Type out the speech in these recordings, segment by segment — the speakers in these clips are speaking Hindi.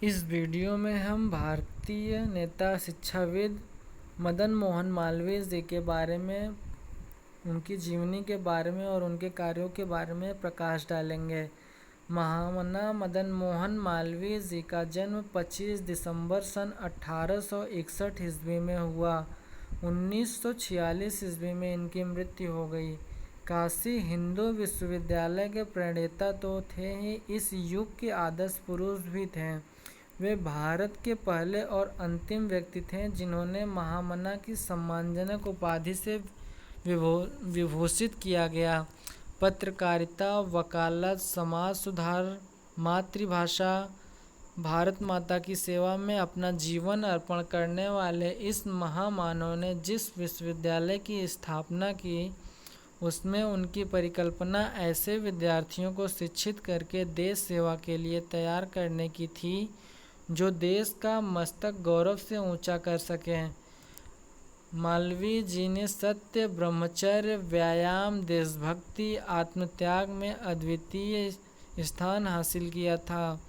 इस वीडियो में हम भारतीय नेता शिक्षाविद मदन मोहन मालवीय जी के बारे में, उनकी जीवनी के बारे में और उनके कार्यों के बारे में प्रकाश डालेंगे। महामना मदन मोहन मालवीय जी का जन्म 25 दिसंबर सन 1861 ईस्वी में हुआ। 1946 ईस्वी में इनकी मृत्यु हो गई। काशी हिंदू विश्वविद्यालय के प्रणेता तो थे ही, इस युग के आदर्श पुरुष भी थे। वे भारत के पहले और अंतिम व्यक्ति थे जिन्होंने महामना की सम्मानजनक उपाधि से विभूषित किया गया। पत्रकारिता, वकालत, समाज सुधार, मातृभाषा, भारत माता की सेवा में अपना जीवन अर्पण करने वाले इस महामानव ने जिस विश्वविद्यालय की स्थापना की, उसमें उनकी परिकल्पना ऐसे विद्यार्थियों को शिक्षित करके देश सेवा के लिए तैयार करने की थी जो देश का मस्तक गौरव से ऊंचा कर सकें। मालवीय जी ने सत्य, ब्रह्मचर्य, व्यायाम, देशभक्ति, आत्मत्याग में अद्वितीय स्थान हासिल किया था।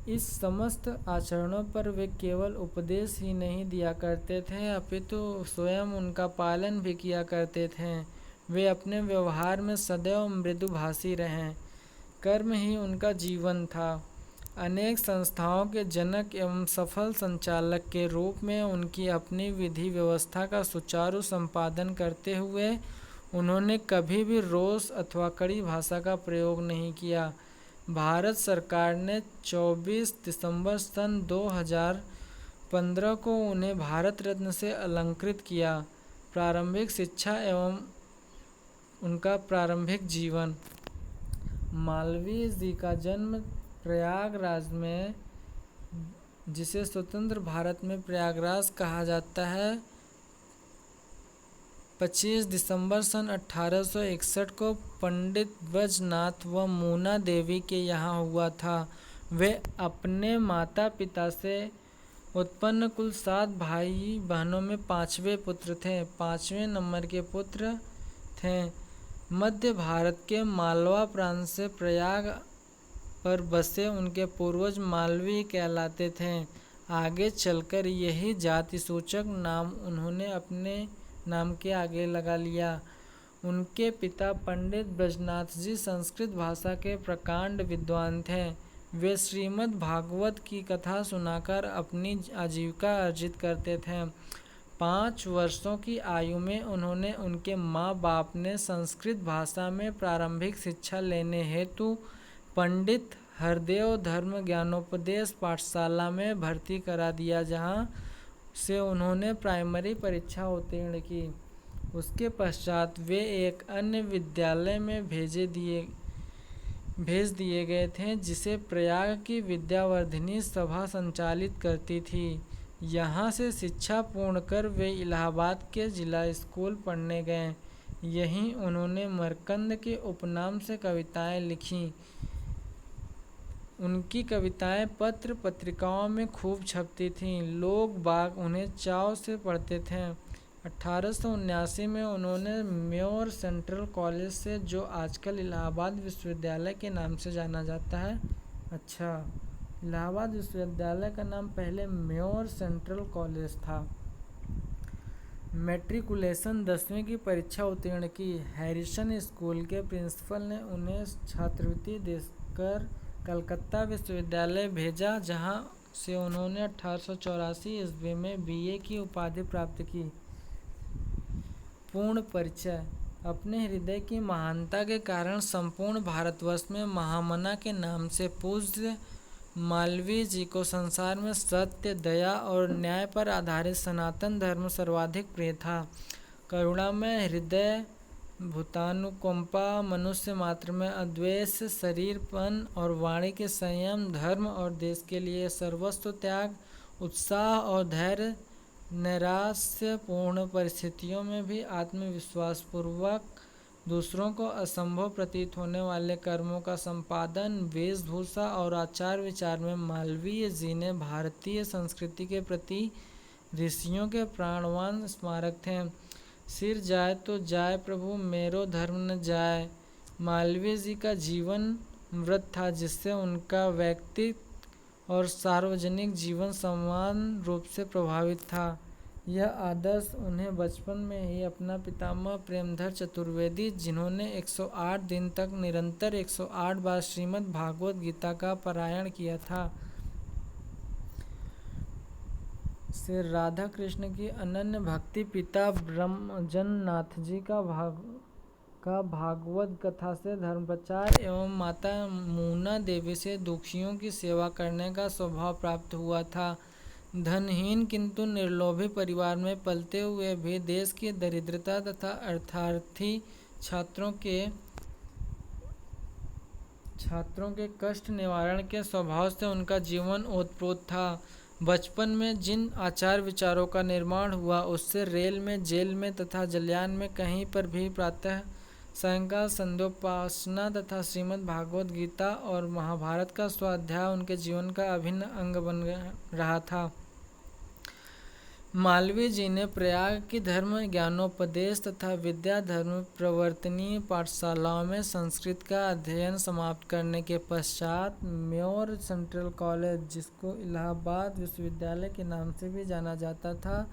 इस समस्त आचरणों पर वे केवल उपदेश ही नहीं दिया करते थे, अपितु स्वयं उनका पालन भी किया करते थे। वे अपने व्यवहार में सदैव मृदुभाषी रहे। कर्म ही उनका जीवन था। अनेक संस्थाओं के जनक एवं सफल संचालक के रूप में उनकी अपनी विधि व्यवस्था का सुचारू संपादन करते हुए उन्होंने कभी भी रोष अथवा कड़ी भाषा का प्रयोग नहीं किया। भारत सरकार ने 24 दिसंबर सन 2015 को उन्हें भारत रत्न से अलंकृत किया। प्रारंभिक शिक्षा एवं उनका प्रारंभिक जीवन। मालवीय जी का जन्म प्रयागराज में, जिसे स्वतंत्र भारत में प्रयागराज कहा जाता है, 25 दिसंबर सन 1861 को पंडित ब्रजनाथ व मूना देवी के यहाँ हुआ था। वे अपने माता पिता से उत्पन्न कुल 7 भाई बहनों में 5वें पुत्र थे। 5वें नंबर के पुत्र थे। मध्य भारत के मालवा प्रांत से प्रयाग पर बसे उनके पूर्वज मालवीय कहलाते थे। आगे चलकर यही जाति सूचक नाम उन्होंने अपने नाम के आगे लगा लिया। उनके पिता पंडित ब्रजनाथ जी संस्कृत भाषा के प्रकांड विद्वान थे। वे श्रीमद् भागवत की कथा सुनाकर अपनी आजीविका अर्जित करते थे। 5 वर्षों की आयु में उन्होंने उनके माँ बाप ने संस्कृत भाषा में प्रारंभिक शिक्षा लेने हेतु पंडित हरदेव धर्म ज्ञानोपदेश पाठशाला में भर्ती करा दिया, जहाँ से उन्होंने प्राइमरी परीक्षा उत्तीर्ण की। उसके पश्चात वे एक अन्य विद्यालय में भेज दिए गए थे, जिसे प्रयाग की विद्यावर्धिनी सभा संचालित करती थी। यहाँ से शिक्षा पूर्ण कर वे इलाहाबाद के जिला स्कूल पढ़ने गए। यहीं उन्होंने मरकंद के उपनाम से कविताएं लिखीं। उनकी कविताएं पत्र पत्रिकाओं में खूब छपती थीं। लोग बाग उन्हें चाव से पढ़ते थे। 1879 में उन्होंने म्योर सेंट्रल कॉलेज से, जो आजकल इलाहाबाद विश्वविद्यालय के नाम से जाना जाता है, इलाहाबाद विश्वविद्यालय का नाम पहले म्योर सेंट्रल कॉलेज था, मैट्रिकुलेशन 10वीं की परीक्षा उत्तीर्ण की। हैरिसन स्कूल के प्रिंसिपल ने उन्हें छात्रवृत्ति देकर कलकत्ता विश्वविद्यालय भेजा, जहां से उन्होंने 1884 ईस्वी में बीए की उपाधि प्राप्त की। पूर्ण परिचय। अपने हृदय की महानता के कारण संपूर्ण भारतवर्ष में महामना के नाम से पूज्य मालवीय जी को संसार में सत्य, दया और न्याय पर आधारित सनातन धर्म सर्वाधिक प्रिय था। करुणामय हृदय, भूतानुकंपा, मनुष्य मात्र में अद्वेष, शरीरपन और वाणी के संयम, धर्म और देश के लिए सर्वस्व त्याग, उत्साह और धैर्य, नैराश्यपूर्ण परिस्थितियों में भी आत्मविश्वासपूर्वक दूसरों को असंभव प्रतीत होने वाले कर्मों का संपादन, वेशभूषा और आचार विचार में मालवीय जी ने भारतीय संस्कृति के प्रति ऋषियों के प्राणवान स्मारक थे। सिर जाए तो जाए प्रभु, मेरो धर्म न जाए, मालवीय जी का जीवन व्रत था, जिससे उनका व्यक्तित्व और सार्वजनिक जीवन समान रूप से प्रभावित था। यह आदर्श उन्हें बचपन में ही अपना पितामह प्रेमधर चतुर्वेदी, जिन्होंने 108 दिन तक निरंतर 108 बार श्रीमद् भागवत गीता का पारायण किया था, से राधा कृष्ण की अनन्य भक्ति, पिता ब्रह्मजन नाथ जी का भागवत कथा से धर्म प्रचार एवं माता मूना देवी से दुखियों की सेवा करने का स्वभाव प्राप्त हुआ था। धनहीन किंतु निर्लोभी परिवार में पलते हुए भी देश की दरिद्रता तथा अर्थार्थी छात्रों के कष्ट निवारण के स्वभाव से उनका जीवन ओतप्रोत था। बचपन में जिन आचार विचारों का निर्माण हुआ, उससे रेल में, जेल में तथा जलयान में कहीं पर भी प्रातः सायंकाल संध्योपासना तथा श्रीमद् भागवत गीता और महाभारत का स्वाध्याय उनके जीवन का अभिन्न अंग बन रहा था। मालवीय जी ने प्रयाग की धर्म ज्ञानोपदेश तथा विद्या धर्म प्रवर्तनीय पाठशालाओं में संस्कृत का अध्ययन समाप्त करने के पश्चात म्योर सेंट्रल कॉलेज, जिसको इलाहाबाद विश्वविद्यालय के नाम से भी जाना जाता था,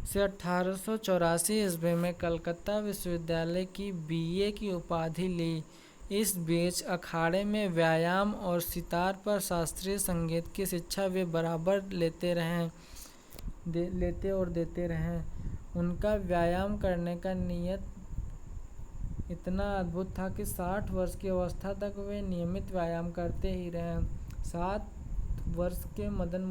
से 1884 ईस्वी में कलकत्ता विश्वविद्यालय की बीए की उपाधि ली। इस बीच अखाड़े में व्यायाम और सितार पर शास्त्रीय संगीत की शिक्षा वे बराबर लेते और देते रहें। उनका व्यायाम करने का नियत इतना अद्भुत था कि 60 वर्ष की अवस्था तक वे नियमित व्यायाम करते ही रहे। 60 वर्ष के मदन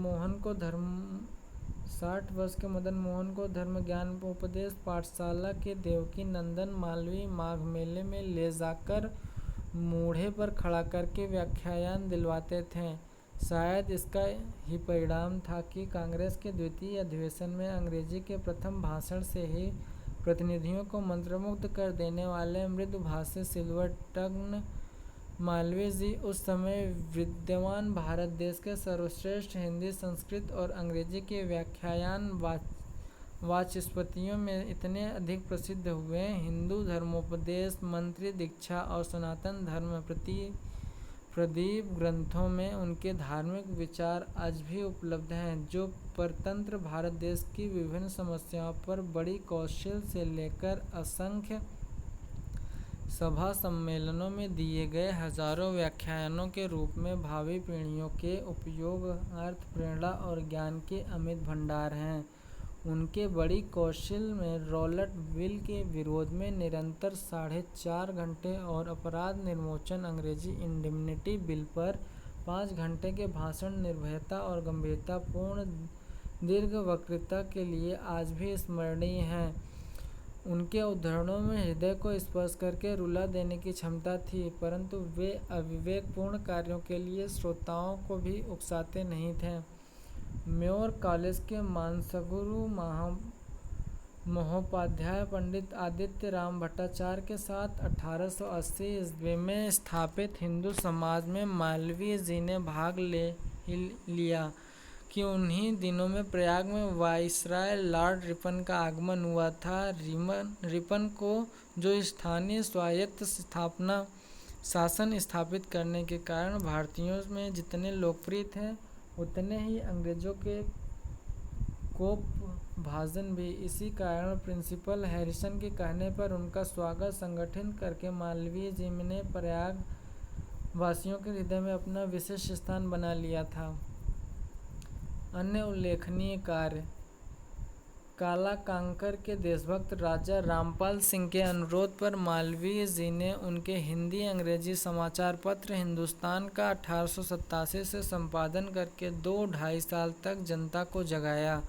मोहन को धर्म ज्ञान उपदेश पाठशाला के देवकी नंदन मालवीय माघ मेले में ले जाकर मूढ़े पर खड़ा करके व्याख्यान दिलवाते थे। शायद इसका ही परिणाम था कि कांग्रेस के द्वितीय अधिवेशन में अंग्रेजी के प्रथम भाषण से ही प्रतिनिधियों को मंत्रमुग्ध कर देने वाले मृदुभाषी सिल्वर टंग मालवीय जी उस समय विद्यमान भारत देश के सर्वश्रेष्ठ हिंदी, संस्कृत और अंग्रेजी के व्याख्यान वाचस्पतियों में इतने अधिक प्रसिद्ध हुए। हिंदू धर्मोपदेश, मंत्री दीक्षा और सनातन धर्म प्रदीप ग्रंथों में उनके धार्मिक विचार आज भी उपलब्ध हैं, जो परतंत्र भारत देश की विभिन्न समस्याओं पर बड़ी कौशल से लेकर असंख्य सभा सम्मेलनों में दिए गए हजारों व्याख्यानों के रूप में भावी पीढ़ियों के उपयोग, अर्थ, प्रेरणा और ज्ञान के अमित भंडार हैं। उनके बड़ी कौशल में रॉबर्ट विल के विरोध में निरंतर 4.5 घंटे और अपराध निर्मोचन अंग्रेजी इंडेमनिटी बिल पर 5 घंटे के भाषण निर्भयता और गंभीरतापूर्ण दीर्घ वक्तृता के लिए आज भी स्मरणीय हैं। उनके उद्धरणों में हृदय को स्पर्श करके रुला देने की क्षमता थी, परंतु वे अविवेकपूर्ण कार्यों के लिए श्रोताओं को भी उकसाते नहीं थे। म्योर कॉलेज के मानसगुरु महोपाध्याय पंडित आदित्य राम भट्टाचार्य के साथ 1880 ईस्वी में स्थापित हिंदू समाज में मालवीय जी ने भाग ले लिया कि उन्हीं दिनों में प्रयाग में वाइसराय लॉर्ड रिपन का आगमन हुआ था। रिपन को जो स्थानीय स्वायत्त शासन स्थापित करने के कारण भारतीयों में जितने लोकप्रिय थे, उतने ही अंग्रेजों के कोप भाजन भी। इसी कारण प्रिंसिपल हैरिसन के कहने पर उनका स्वागत संगठित करके मालवीय जी ने प्रयाग वासियों के हृदय में अपना विशेष स्थान बना लिया था। अन्य उल्लेखनीय कार्य: काला कांकर के देशभक्त राजा रामपाल सिंह के अनुरोध पर मालवीय जी ने उनके हिंदी अंग्रेजी समाचार पत्र हिंदुस्तान का 1887 से संपादन करके 2-2.5 साल तक जनता को जगाया।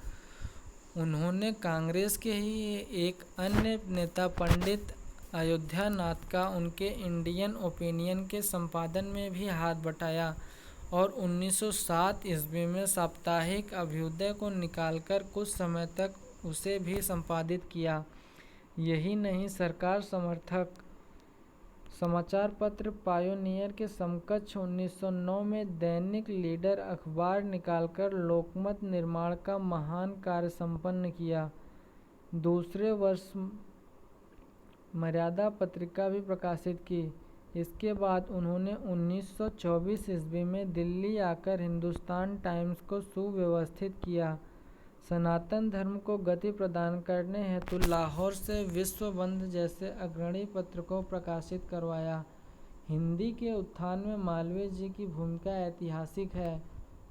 उन्होंने कांग्रेस के ही एक अन्य नेता पंडित अयोध्या नाथ का उनके इंडियन ओपिनियन के संपादन में भी हाथ बटाया और 1907 ईस्वी में साप्ताहिक अभ्युदय को निकालकर कुछ समय तक उसे भी संपादित किया। यही नहीं, सरकार समर्थक समाचार पत्र पायोनियर के समकक्ष 1909 में दैनिक लीडर अखबार निकालकर लोकमत निर्माण का महान कार्य संपन्न किया। दूसरे वर्ष मर्यादा पत्रिका भी प्रकाशित की। इसके बाद उन्होंने 1924 ईस्वी में दिल्ली आकर हिंदुस्तान टाइम्स को सुव्यवस्थित किया। सनातन धर्म को गति प्रदान करने हेतु लाहौर से विश्वबंध जैसे अग्रणी पत्र को प्रकाशित करवाया। हिंदी के उत्थान में मालवीय जी की भूमिका ऐतिहासिक है।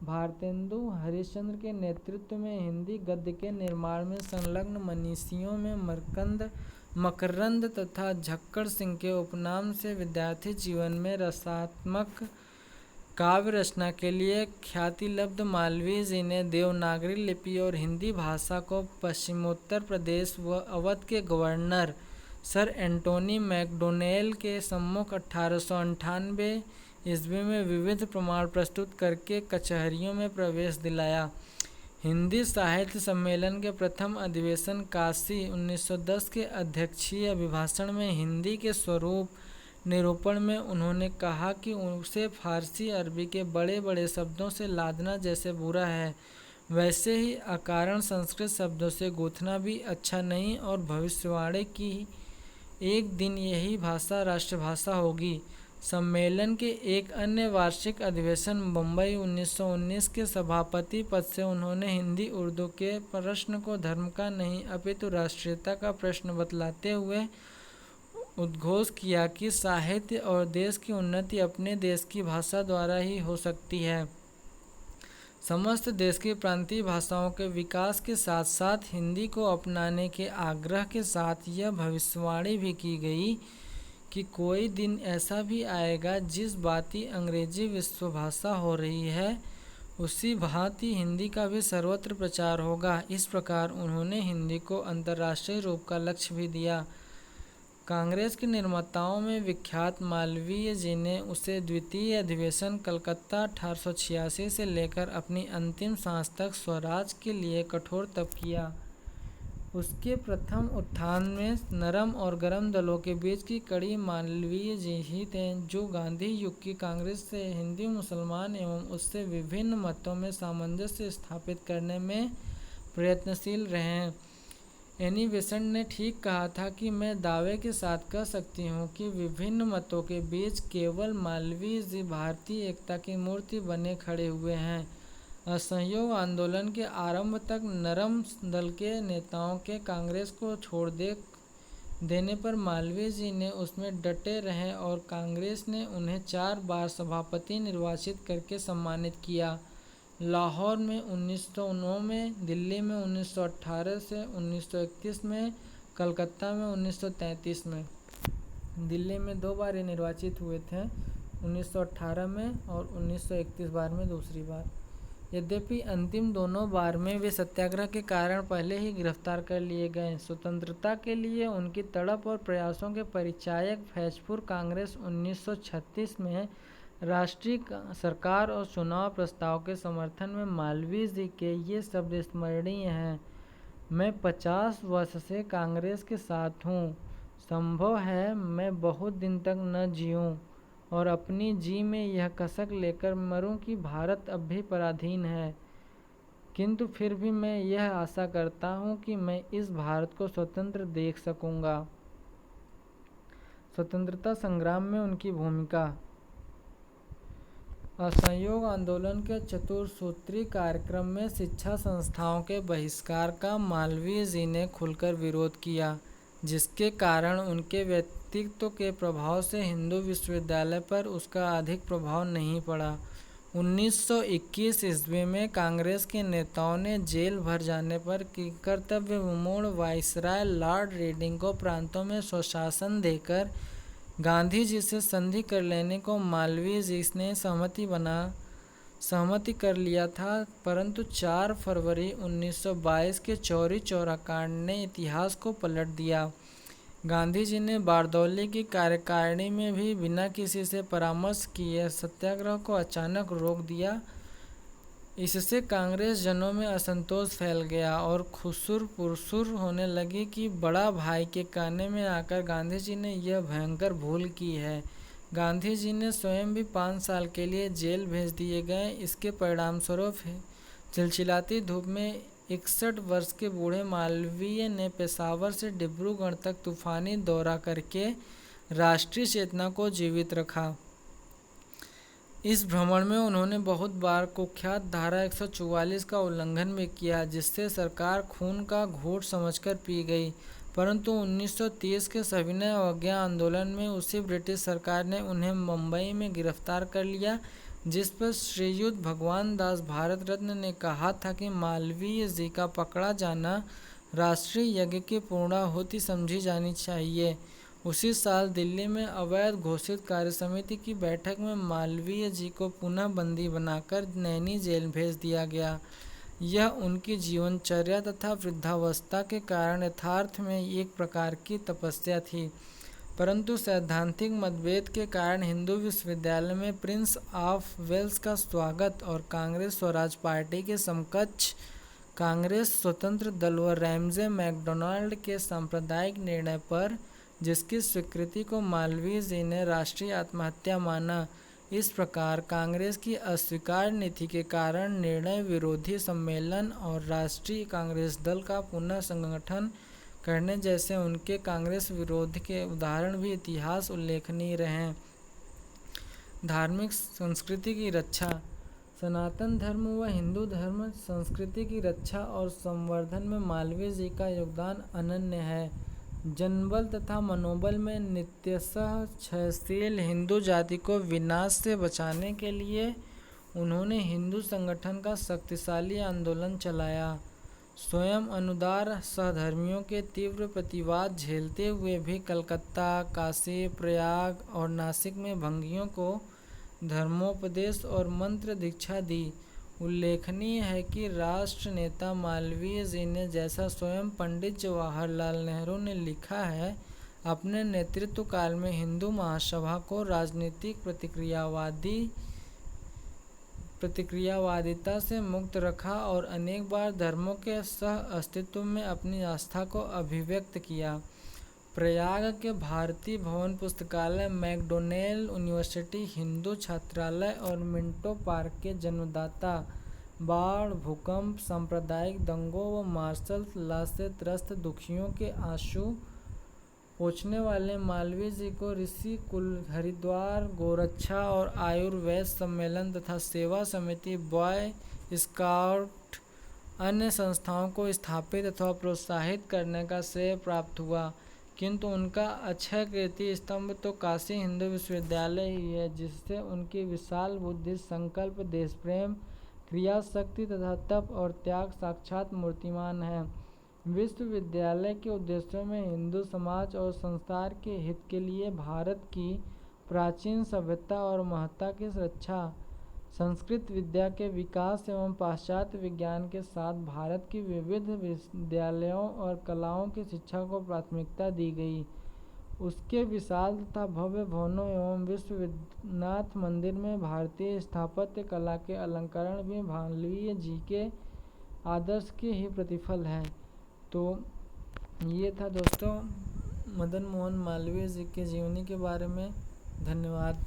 भारतेंदु हरिश्चंद्र के नेतृत्व में हिंदी गद्य के निर्माण में संलग्न मनीषियों में मकरंद तथा झक्कड़ सिंह के उपनाम से विद्यार्थी जीवन में रसात्मक काव्य रचना के लिए ख्यातिलब्ध मालवीय जी ने देवनागरी लिपि और हिंदी भाषा को पश्चिमोत्तर प्रदेश व अवध के गवर्नर सर एंटोनी मैकडोनेल के सम्मुख 1898 ईस्वी में विविध प्रमाण प्रस्तुत करके कचहरियों में प्रवेश दिलाया। हिंदी साहित्य सम्मेलन के प्रथम अधिवेशन काशी 1910 के अध्यक्षीय अभिभाषण में हिंदी के स्वरूप निरूपण में उन्होंने कहा कि उसे फारसी अरबी के बड़े बड़े शब्दों से लादना जैसे बुरा है, वैसे ही अकारण संस्कृत शब्दों से गूंथना भी अच्छा नहीं, और भविष्यवाणी की एक दिन यही भाषा राष्ट्रभाषा होगी। सम्मेलन के एक अन्य वार्षिक अधिवेशन बम्बई 1919 के सभापति पद से उन्होंने हिंदी उर्दू के प्रश्न को धर्म का नहीं अपितु राष्ट्रीयता का प्रश्न बतलाते हुए उद्घोष किया कि साहित्य और देश की उन्नति अपने देश की भाषा द्वारा ही हो सकती है। समस्त देश की प्रांतीय भाषाओं के विकास के साथ साथ हिंदी को अपनाने के आग्रह के साथ यह भविष्यवाणी भी की गई कि कोई दिन ऐसा भी आएगा जिस भांति अंग्रेजी विश्वभाषा हो रही है उसी भांति हिंदी का भी सर्वत्र प्रचार होगा। इस प्रकार उन्होंने हिंदी को अंतर्राष्ट्रीय रूप का लक्ष्य भी दिया। कांग्रेस के निर्माताओं में विख्यात मालवीय जी ने उसे द्वितीय अधिवेशन कलकत्ता 1886 से लेकर अपनी अंतिम सांस तक स्वराज के लिए कठोर तप किया। उसके प्रथम उत्थान में नरम और गरम दलों के बीच की कड़ी मालवीय जी ही थे, जो गांधी युग की कांग्रेस से हिंदू मुसलमान एवं उससे विभिन्न मतों में सामंजस्य स्थापित करने में प्रयत्नशील रहे। एनी बेसेंट ने ठीक कहा था कि मैं दावे के साथ कह सकती हूँ कि विभिन्न मतों के बीच केवल मालवीय जी भारतीय एकता की मूर्ति बने खड़े हुए हैं। असहयोग आंदोलन के आरंभ तक नरम दल के नेताओं के कांग्रेस को छोड़ देने पर मालवीय जी ने उसमें डटे रहे और कांग्रेस ने उन्हें 4 बार सभापति निर्वाचित करके सम्मानित किया। लाहौर में 1909 में, दिल्ली में 1918 से 1931 में, कलकत्ता में 1933 में। दिल्ली में 2 बार ये निर्वाचित हुए थे, 1918 में और 1931 बार में दूसरी बार। यद्यपि अंतिम दोनों बार में वे सत्याग्रह के कारण पहले ही गिरफ्तार कर लिए गए। स्वतंत्रता के लिए उनकी तड़प और प्रयासों के परिचायक फैजपुर कांग्रेस 1936 में राष्ट्रीय सरकार और चुनाव प्रस्ताव के समर्थन में मालवीय जी के ये शब्द स्मरणीय हैं। मैं 50 वर्ष से कांग्रेस के साथ हूँ। संभव है मैं बहुत दिन तक न जीऊँ और अपनी जी में यह कसक लेकर मरूं कि भारत अब भी पराधीन है, किंतु फिर भी मैं यह आशा करता हूं कि मैं इस भारत को स्वतंत्र देख सकूंगा। स्वतंत्रता संग्राम में उनकी भूमिका। असहयोग आंदोलन के चतुर्सूत्री कार्यक्रम में शिक्षा संस्थाओं के बहिष्कार का मालवीय जी ने खुलकर विरोध किया, जिसके कारण उनके व्यक्तित्व के प्रभाव से हिंदू विश्वविद्यालय पर उसका अधिक प्रभाव नहीं पड़ा। 1921 ईस्वी में कांग्रेस के नेताओं ने जेल भर जाने पर कर्तव्य विमूढ़ वाइसराय लॉर्ड रेडिंग को प्रांतों में स्वशासन देकर गांधी जी से संधि कर लेने को मालवीय जी ने सहमति कर लिया था, परंतु 4 फरवरी 1922 के चौरी चौरा कांड ने इतिहास को पलट दिया। गांधी जी ने बारदौली की कार्यकारिणी में भी बिना किसी से परामर्श किए सत्याग्रह को अचानक रोक दिया। इससे कांग्रेस जनों में असंतोष फैल गया और खुसुर पुरसुर होने लगी कि बड़ा भाई के कहने में आकर गांधी जी ने यह भयंकर भूल की है। गांधी जी ने स्वयं भी 5 साल के लिए जेल भेज दिए गए। इसके परिणामस्वरूप चिलचिलाती धूप में 61 वर्ष के बूढ़े मालवीय ने पेशावर से डिब्रूगढ़ तक तूफानी दौरा करके राष्ट्रीय चेतना को जीवित रखा। इस भ्रमण में उन्होंने बहुत बार कुख्यात धारा 144 का उल्लंघन भी किया, जिससे सरकार खून का घूंट समझकर पी गई। परंतु 1930 के सविनय अवज्ञा आंदोलन में उसी ब्रिटिश सरकार ने उन्हें मुंबई में गिरफ्तार कर लिया, जिस पर श्रीयुत भगवान दास भारत रत्न ने कहा था कि मालवीय जी का पकड़ा जाना राष्ट्रीय यज्ञ की पूर्णाहुति समझी जानी चाहिए। उसी साल दिल्ली में अवैध घोषित कार्यसमिति की बैठक में मालवीय जी को पुनः बंदी बनाकर नैनी जेल भेज दिया गया। यह उनकी जीवनचर्या तथा वृद्धावस्था के कारण यथार्थ में एक प्रकार की तपस्या थी, परंतु सैद्धांतिक मतभेद के कारण हिंदू विश्वविद्यालय में प्रिंस ऑफ वेल्स का स्वागत और कांग्रेस स्वराज पार्टी के समकक्ष कांग्रेस स्वतंत्र दल व रैमजे मैकडोनाल्ड के सांप्रदायिक निर्णय पर, जिसकी स्वीकृति को मालवीय जी ने राष्ट्रीय आत्महत्या माना। इस प्रकार कांग्रेस की अस्वीकार नीति के कारण निर्णय विरोधी सम्मेलन और राष्ट्रीय कांग्रेस दल का पुनः संगठन करने जैसे उनके कांग्रेस विरोध के उदाहरण भी इतिहास उल्लेखनीय रहे। धार्मिक संस्कृति की रक्षा। सनातन धर्म व हिंदू धर्म संस्कृति की रक्षा और संवर्धन में मालवीय जी का योगदान अनन्य है। जनबल तथा मनोबल में नित्यशः क्षयशील हिंदू जाति को विनाश से बचाने के लिए उन्होंने हिंदू संगठन का शक्तिशाली आंदोलन चलाया। स्वयं अनुदार सहधर्मियों के तीव्र प्रतिवाद झेलते हुए भी कलकत्ता, काशी, प्रयाग और नासिक में भंगियों को धर्मोपदेश और मंत्र दीक्षा दी। उल्लेखनीय है कि राष्ट्र नेता मालवीय जी ने, जैसा स्वयं पंडित जवाहरलाल नेहरू ने लिखा है, अपने नेतृत्व काल में हिंदू महासभा को राजनीतिक प्रतिक्रियावादिता से मुक्त रखा और अनेक बार धर्मों के सह अस्तित्व में अपनी आस्था को अभिव्यक्त किया। प्रयाग के भारतीय भवन पुस्तकालय, मैकडोनेल यूनिवर्सिटी, हिंदू छात्रालय और मिंटो पार्क के जन्मदाता, बाढ़, भूकंप, सांप्रदायिक दंगों व मार्शल लॉ से त्रस्त दुखियों के आंसू पोंछने वाले मालवीय जी को ऋषि कुल, हरिद्वार, गोरक्षा और आयुर्वेद सम्मेलन तथा सेवा समिति, बॉय स्काउट अन्य संस्थाओं को स्थापित अथवा प्रोत्साहित करने का श्रेय प्राप्त हुआ, किंतु उनका अक्षय कीर्ति स्तंभ तो काशी हिंदू विश्वविद्यालय ही है, जिससे उनकी विशाल बुद्धि, संकल्प, देशप्रेम, क्रियाशक्ति तथा तप और त्याग साक्षात मूर्तिमान है। विश्वविद्यालय के उद्देश्यों में हिंदू समाज और संसार के हित के लिए भारत की प्राचीन सभ्यता और महत्ता की रक्षा, संस्कृत विद्या के विकास एवं पाश्चात्य विज्ञान के साथ भारत की विविध विद्यालयों और कलाओं की शिक्षा को प्राथमिकता दी गई। उसके विशाल तथा भव्य भवनों एवं विश्वनाथ मंदिर में भारतीय स्थापत्य कला के अलंकरण भी मालवीय जी के आदर्श के ही प्रतिफल है। तो ये था दोस्तों मदन मोहन मालवीय जी के जीवनी के बारे में। धन्यवाद।